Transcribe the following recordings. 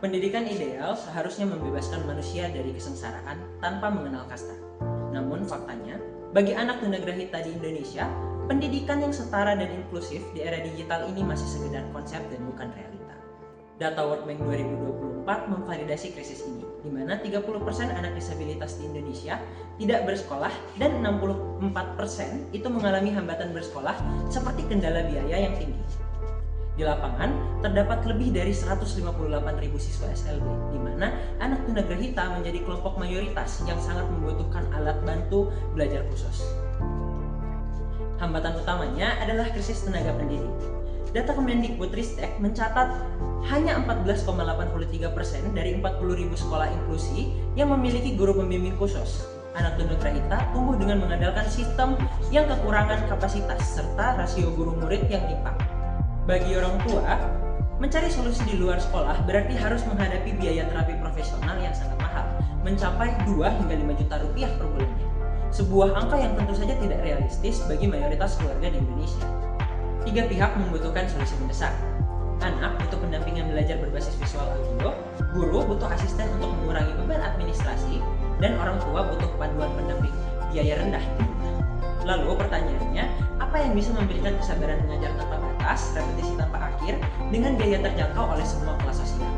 Pendidikan ideal seharusnya membebaskan manusia dari kesengsaraan tanpa mengenal kasta. Namun faktanya, bagi anak tunagrahita di Indonesia, pendidikan yang setara dan inklusif di era digital ini masih sekedar konsep dan bukan realita. Data World Bank 2024 memvalidasi krisis ini, di mana 30% anak disabilitas di Indonesia tidak bersekolah dan 64% itu mengalami hambatan bersekolah seperti kendala biaya yang tinggi. Di lapangan, terdapat lebih dari 158.000 siswa SLB, di mana anak tunagrahita menjadi kelompok mayoritas yang sangat membutuhkan alat bantu belajar khusus. Hambatan utamanya adalah krisis tenaga pendidik. Data Kemendikbudristek mencatat hanya 14,83% dari 40.000 sekolah inklusi yang memiliki guru pembimbing khusus. Anak tunagrahita tumbuh dengan mengandalkan sistem yang kekurangan kapasitas serta rasio guru murid yang timpang. Bagi orang tua, mencari solusi di luar sekolah berarti harus menghadapi biaya terapi profesional yang sangat mahal, mencapai 2 hingga 5 juta rupiah per bulannya. Sebuah angka yang tentu saja tidak realistis bagi mayoritas keluarga di Indonesia. 3 pihak membutuhkan solusi mendesak. Anak butuh pendampingan belajar berbasis visual audio, guru butuh asisten untuk mengurangi beban administrasi, dan orang tua butuh panduan pendamping biaya rendah. Lalu pertanyaannya, apa yang bisa memberikan kesabaran mengajar tanpa batas, repetisi tanpa akhir, dengan biaya terjangkau oleh semua kelas sosial?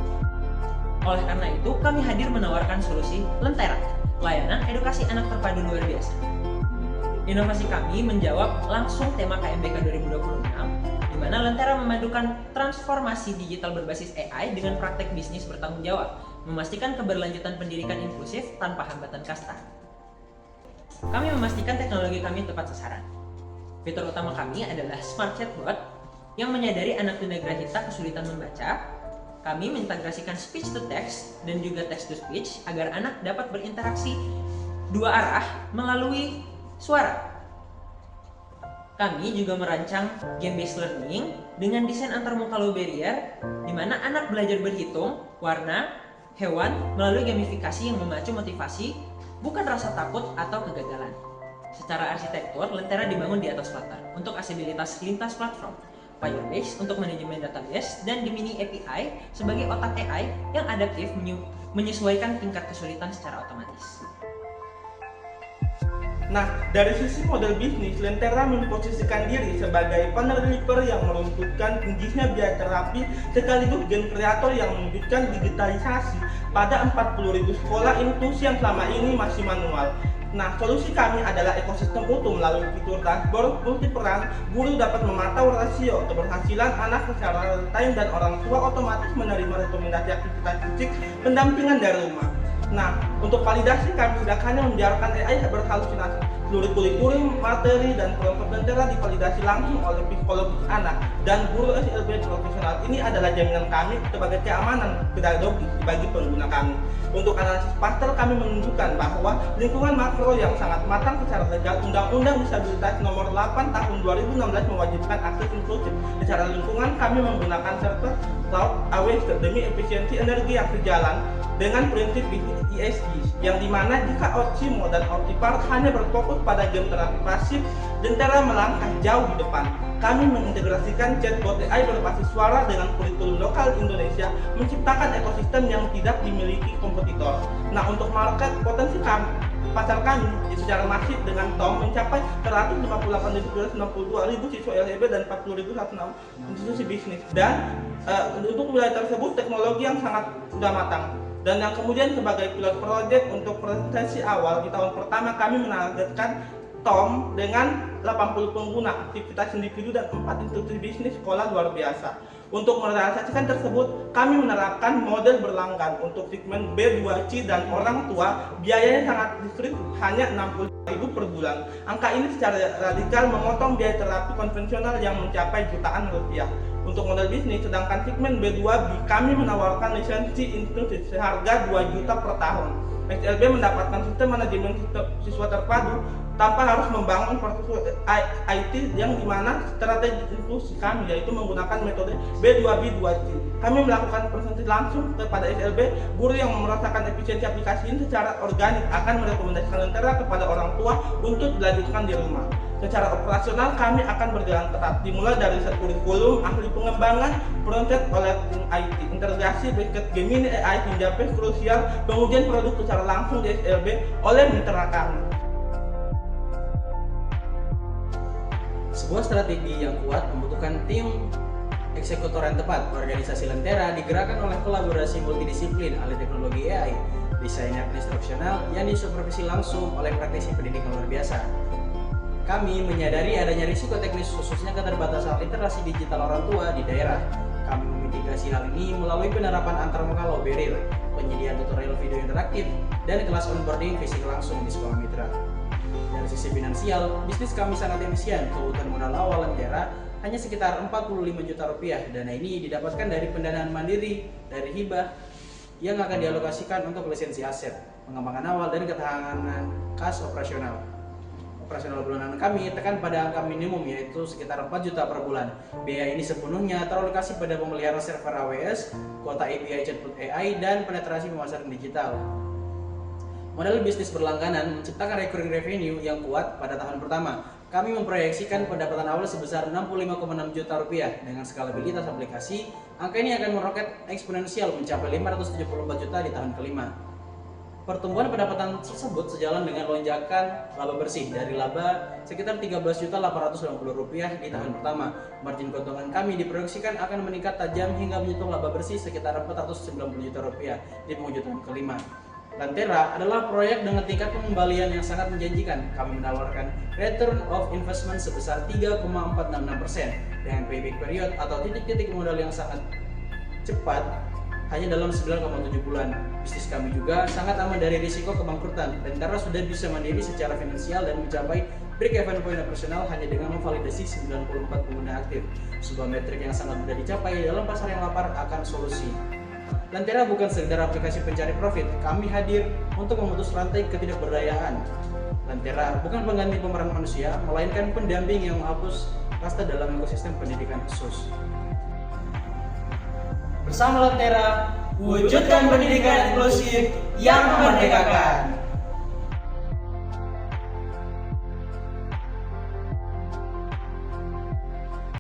Oleh karena itu, kami hadir menawarkan solusi Lentera, layanan edukasi anak terpadu luar biasa. Inovasi kami menjawab langsung tema KMBK 2026, di mana Lentera memadukan transformasi digital berbasis AI dengan praktek bisnis bertanggung jawab, memastikan keberlanjutan pendidikan inklusif tanpa hambatan kasta. Kami memastikan teknologi kami tepat sasaran. Fitur utama kami adalah Smart Chatbot yang menyadari anak tunagrahita kesulitan membaca. Kami mengintegrasikan speech to text dan juga text to speech agar anak dapat berinteraksi dua arah melalui suara. Kami juga merancang game-based learning dengan desain antarmuka low barrier, di mana anak belajar berhitung, warna, hewan melalui gamifikasi yang memacu motivasi, bukan rasa takut atau kegagalan. Secara arsitektur, Lentera dibangun di atas Flutter untuk aksesibilitas lintas platform, Firebase untuk manajemen database, dan Gemini API sebagai otak AI yang adaptif menyesuaikan tingkat kesulitan secara otomatis. Nah, dari sisi model bisnis, Lentera memposisikan diri sebagai partner developer yang meruntutkan tingginya biaya terapi sekaligus gen kreator yang mewujudkan digitalisasi pada 40.000 sekolah inklusi yang selama ini masih manual. Nah, solusi kami adalah ekosistem utuh melalui fitur dashboard multiperan. Guru dapat memantau rasio keberhasilan anak secara real time dan orang tua otomatis menerima rekomendasi aktivitas fisik pendampingan dari rumah. Nah, untuk validasi kami tidak hanya membiarkan AI berhalusinasi. Seluruh kurikulum, materi, dan kelompok Lentera divalidasi langsung oleh psikologis anak dan guru SLB profesional. Ini adalah jaminan kami sebagai keamanan pedagogis bagi pengguna kami. Untuk analisis pastel, kami menunjukkan bahwa lingkungan makro yang sangat matang secara legal, Undang-Undang Disabilitas Nomor 8 Tahun 2016 mewajibkan akses inklusif. Secara lingkungan, kami menggunakan server cloud AWS demi efisiensi energi yang sejalan dengan prinsip ESG, yang dimana jika Opsimo dan Optipark hanya berfokus pada game terapi pasif, Lentera melangkah jauh di depan. Kami mengintegrasikan chatbot AI berbasis suara dengan kurikulum lokal Indonesia, menciptakan ekosistem yang tidak dimiliki kompetitor. Nah, untuk market potensi pasar kami secara masif dengan TOM mencapai 158.292.000 siswa LHB dan 40.106 institusi bisnis. Dan untuk wilayah tersebut teknologi yang sangat sudah matang. Dan yang kemudian sebagai pilot project untuk presentasi awal di tahun pertama, kami menargetkan TOM dengan 80 pengguna, aktivitas individu, dan 4 institusi bisnis sekolah luar biasa. Untuk merealisasikan tersebut, kami menerapkan model berlanggan untuk segmen B2C dan orang tua. Biayanya sangat diskret, hanya 60.000 per bulan. Angka ini secara radikal memotong biaya terapi konvensional yang mencapai jutaan rupiah. Untuk model bisnis, sedangkan segmen B2B, kami menawarkan lisensi inklusif seharga 2 juta per tahun. SLB mendapatkan sistem manajemen siswa terpadu tanpa harus membangun infrastruktur IT yang dimana strategi inklusi kami yaitu menggunakan metode B2B2C. Kami melakukan presentasi langsung kepada SLB. Guru yang merasakan efisiensi aplikasi ini secara organik akan merekomendasikan Lentera kepada orang tua untuk dilanjutkan di rumah. Secara operasional kami akan berjalan ketat, dimulai dari set kurikulum, ahli pengembangan, proses oleh tim IT, integrasi berikut Gemini AI hingga phase krusial pengujian produk secara langsung di SLB oleh mitra kami. Sebuah strategi yang kuat membutuhkan tim eksekutor yang tepat. Organisasi Lentera digerakkan oleh kolaborasi multidisiplin ahli teknologi AI, desainer instruksional yang disupervisi langsung oleh praktisi pendidikan luar biasa. Kami menyadari adanya risiko teknis khususnya keterbatasan literasi digital orang tua di daerah. Kami memitigasi hal ini melalui penerapan antarmuka low barrier, penyediaan tutorial video interaktif, dan kelas onboarding fisik langsung di sekolah mitra. Dari sisi finansial, bisnis kami sangat efisien. Kebutuhan modal awal Lentera hanya sekitar 45 juta rupiah. Dana ini didapatkan dari pendanaan mandiri, dari hibah yang akan dialokasikan untuk lisensi aset, pengembangan awal, dan ketahanan kas operasional. Operasional bulanan kami tekan pada angka minimum yaitu sekitar 4 juta per bulan. Biaya ini sepenuhnya teralokasi pada pemelihara server AWS, kuota API chatbot AI, dan penetrasi pemasaran digital. Model bisnis berlangganan menciptakan recurring revenue yang kuat pada tahun pertama. Kami memproyeksikan pendapatan awal sebesar 65,6 juta rupiah. Dengan skalabilitas aplikasi, angka ini akan meroket eksponensial mencapai 574 juta di tahun kelima. Pertumbuhan pendapatan tersebut sejalan dengan lonjakan laba bersih dari laba sekitar 13.850 rupiah di tahun pertama. Margin keuntungan kami diproyeksikan akan meningkat tajam hingga menyentuh laba bersih sekitar 490 juta rupiah di penghujung tahun kelima. Lentera adalah proyek dengan tingkat pengembalian yang sangat menjanjikan. Kami menawarkan return of investment sebesar 3,466% dengan payback period atau titik-titik modal yang sangat cepat hanya dalam 9,7 bulan. Bisnis kami juga sangat aman dari risiko kebangkrutan. Lentera sudah bisa mandiri secara finansial dan mencapai break-even point operasional hanya dengan memvalidasi 94 pengguna aktif. Sebuah metrik yang sangat mudah dicapai dalam pasar yang lapar akan solusi. Lentera bukan sekedar aplikasi pencari profit, kami hadir untuk memutus rantai ketidakberdayaan. Lentera bukan pengganti pemeran manusia, melainkan pendamping yang menghapus kasta dalam ekosistem pendidikan khusus. Bersama Lentera, wujudkan pendidikan inklusif yang memerdekakan.